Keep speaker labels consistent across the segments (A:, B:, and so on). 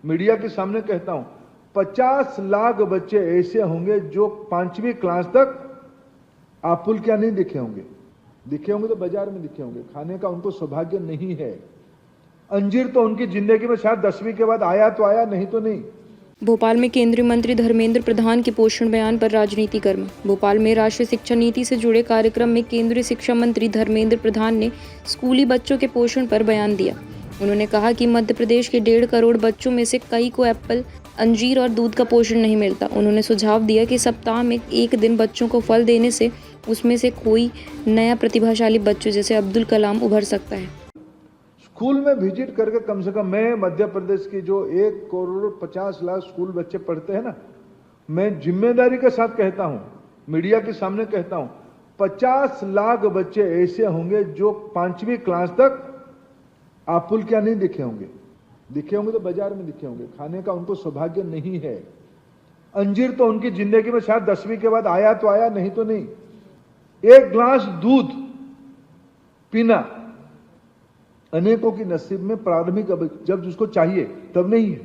A: Media के सामने कहता हूं, 50 लाख बच्चे ऐसे होंगे जो 5वीं क्लास तक आपुल क्या नहीं दिखे होंगे तो बाजार में दिखे होंगे, खाने का उनको सौभाग्य नहीं है। अंजीर तो उनकी जिंदगी में शायद 10वीं के बाद आया तो आया, नहीं तो नहीं।
B: भोपाल में केंद्रीय मंत्री धर्मेंद्र प्रधान के पोषण बयान पर राजनीति गर्म। भोपाल में राष्ट्रीय शिक्षा नीति से जुड़े कार्यक्रम में केंद्रीय शिक्षा मंत्री धर्मेंद्र प्रधान ने स्कूली बच्चों के पोषण पर बयान दिया। उन्होंने कहा कि मध्य प्रदेश के 1.5 करोड़ बच्चों में से कई को एप्पल, अंजीर और दूध का पोषण नहीं मिलता। उन्होंने सुझाव दिया कि सप्ताह में एक दिन बच्चों को फल देने से उसमें से कोई नया प्रतिभाशाली बच्चों जैसे अब्दुल कलाम उभर सकता है।
A: स्कूल में विजिट करके कम से कम, मैं मध्य प्रदेश की जो 1 करोड़ 50 लाख स्कूल बच्चे पढ़ते हैं ना, मैं जिम्मेदारी के साथ कहता हूं, मीडिया के सामने कहता हूं, 50 लाख बच्चे ऐसे होंगे जो 5वीं क्लास तक आपुल क्या नहीं दिखे होंगे तो बाजार में दिखे होंगे, खाने का उनको सौभाग्य नहीं है। अंजीर तो उनकी जिंदगी में शायद 10वीं के बाद आया तो आया, नहीं तो नहीं। 1 ग्लास दूध पीना अनेकों की नसीब में प्राथमिक, जब जिसको चाहिए तब नहीं है।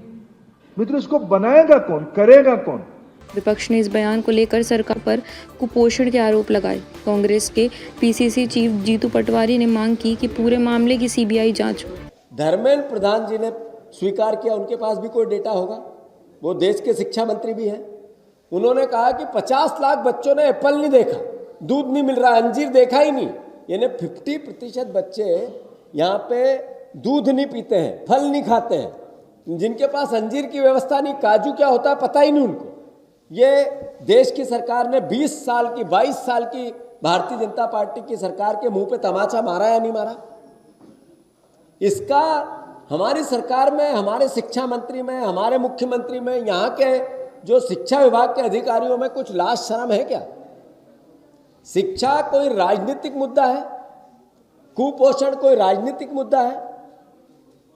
A: मित्र, इसको बनाएगा कौन, करेगा कौन?
B: विपक्ष ने इस बयान को लेकर सरकार पर कुपोषण के आरोप लगाए। कांग्रेस के पीसीसी चीफ जीतू पटवारी ने मांग की कि पूरे मामले की सीबीआई जांच हो।
C: धर्मेंद्र प्रधान जी ने स्वीकार किया, उनके पास भी कोई डेटा होगा, वो देश के शिक्षा मंत्री भी हैं। उन्होंने कहा कि 50 लाख बच्चों ने एप्पल नहीं देखा, दूध नहीं मिल रहा, अंजीर देखा ही नहीं। यानी 50% बच्चे यहाँ पे दूध नहीं पीते हैं, फल नहीं खाते हैं, जिनके पास अंजीर की व्यवस्था नहीं, काजू क्या होता है पता ही नहीं उनको। ये देश की सरकार ने 20 साल की 22 साल की भारतीय जनता पार्टी की सरकार के मुंह पे तमाचा मारा या नहीं मारा? इसका हमारी सरकार में, हमारे शिक्षा मंत्री में, हमारे मुख्यमंत्री में, यहाँ के जो शिक्षा विभाग के अधिकारियों में कुछ लाज शर्म है क्या? शिक्षा कोई राजनीतिक मुद्दा है? कुपोषण कोई राजनीतिक मुद्दा है?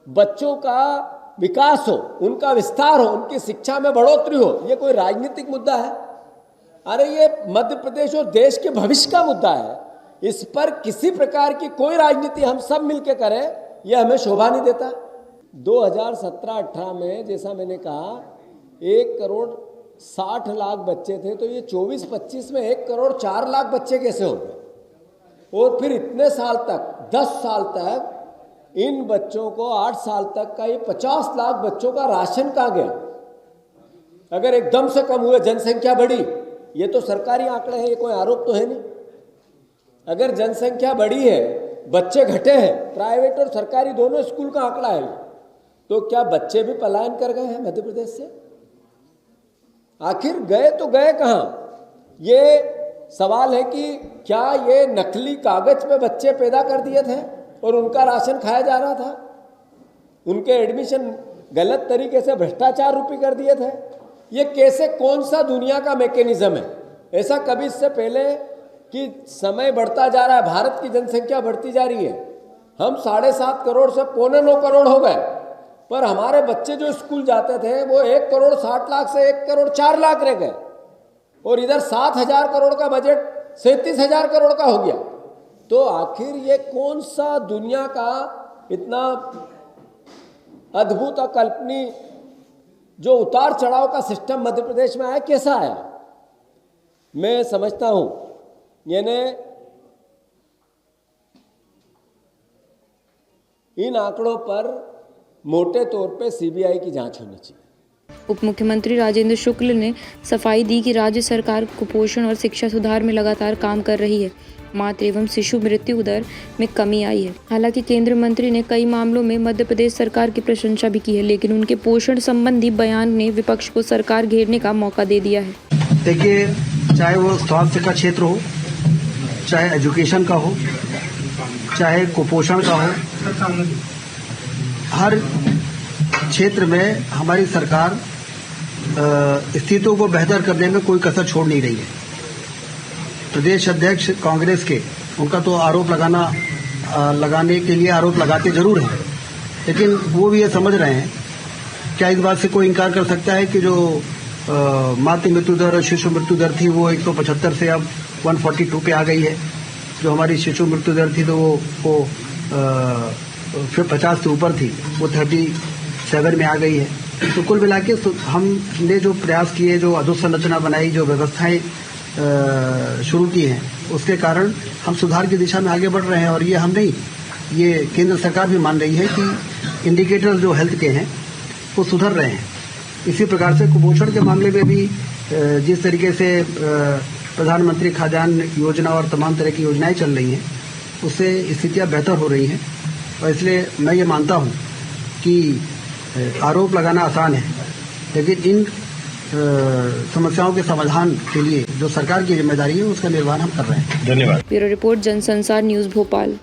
C: बच्चों का विकास हो, उनका विस्तार हो, उनकी शिक्षा में बढ़ोतरी हो, ये कोई राजनीतिक मुद्दा है? अरे ये मध्य प्रदेश और देश के भविष्य का मुद्दा है। इस पर किसी प्रकार की कोई राजनीति हम सब मिलकर करें, यह हमें शोभा नहीं देता। 2017-18 में जैसा मैंने कहा 1 करोड़ 60 लाख बच्चे थे, तो ये 24-25 में 1 करोड़ 4 लाख बच्चे कैसे हो गए? और फिर इतने साल तक, 10 साल तक इन बच्चों को, 8 साल तक का ये 50 लाख बच्चों का राशन कहाँ गया? अगर एकदम से कम हुए, जनसंख्या बढ़ी, ये तो सरकारी आंकड़े हैं, ये कोई आरोप तो है नहीं। अगर जनसंख्या बढ़ी है, बच्चे घटे हैं, प्राइवेट और सरकारी दोनों स्कूल का आंकड़ा है, तो क्या बच्चे भी पलायन कर गए हैं मध्य प्रदेश से? आखिर गए तो गए कहाँ? ये सवाल है कि क्या ये नकली कागज पे बच्चे पैदा कर दिए थे और उनका राशन खाया जा रहा था? उनके एडमिशन गलत तरीके से भ्रष्टाचार रूपी कर दिए थे? ये कैसे, कौन सा दुनिया का मैकेनिज्म है? ऐसा कभी इससे पहले कि समय बढ़ता जा रहा है, भारत की जनसंख्या बढ़ती जा रही है, हम 7.5 करोड़ से 9.25 करोड़ हो गए, पर हमारे बच्चे जो स्कूल जाते थे वो 1 करोड़ 60 लाख से 1 करोड़ 4 लाख रह गए, और इधर 7,000 करोड़ का बजट 37,000 करोड़ का हो गया। तो आखिर ये कौन सा दुनिया का इतना अद्भुत अकल्पनीय जो उतार चढ़ाव का सिस्टम मध्य प्रदेश में आया, कैसा आया? मैं समझता हूं यानी इन आंकड़ों पर मोटे तौर पे सीबीआई की जांच होनी चाहिए।
B: उप मुख्यमंत्री राजेंद्र शुक्ल ने सफाई दी कि राज्य सरकार कुपोषण और शिक्षा सुधार में लगातार काम कर रही है। मातृ एवं शिशु मृत्यु दर में कमी आई है। हालांकि केंद्रीय मंत्री ने कई मामलों में मध्य प्रदेश सरकार की प्रशंसा भी की है, लेकिन उनके पोषण संबंधी बयान ने विपक्ष को सरकार घेरने का मौका दे दिया है।
D: देखिए, चाहे वो स्वास्थ्य का क्षेत्र हो, चाहे एजुकेशन का हो, चाहे कुपोषण का हो, हर क्षेत्र में हमारी सरकार स्थितियों को बेहतर करने में कोई कसर छोड़ नहीं रही है। प्रदेश अध्यक्ष कांग्रेस के, उनका तो आरोप लगाने के लिए आरोप लगाते जरूर हैं, लेकिन वो भी ये समझ रहे हैं, क्या इस बात से कोई इनकार कर सकता है कि जो मातृ मृत्यु दर और शिशु मृत्यु दर थी वो 175 से अब 142 पे आ गई है। जो हमारी शिशु मृत्यु दर थी तो वो फिर 50 से ऊपर थी, वो 37 में आ गई है। तो कुल मिला के हमने जो प्रयास किए, जो अधोसंरचना बनाई, जो व्यवस्थाएं शुरू की हैं, उसके कारण हम सुधार की दिशा में आगे बढ़ रहे हैं। और ये हम नहीं, ये केंद्र सरकार भी मान रही है कि इंडिकेटर जो हेल्थ के हैं वो सुधर रहे हैं। इसी प्रकार से कुपोषण के मामले में भी जिस तरीके से प्रधानमंत्री खाद्यान्न योजना और तमाम तरह की योजनाएं चल रही हैं, उससे स्थितियां बेहतर हो रही हैं। और इसलिए मैं ये मानता हूं कि आरोप लगाना आसान है, लेकिन इन समस्याओं के समाधान के लिए जो सरकार की जिम्मेदारी है उसका निर्वहन हम कर रहे हैं।
E: धन्यवाद।
B: Bureau report Jansansar news Bhopal.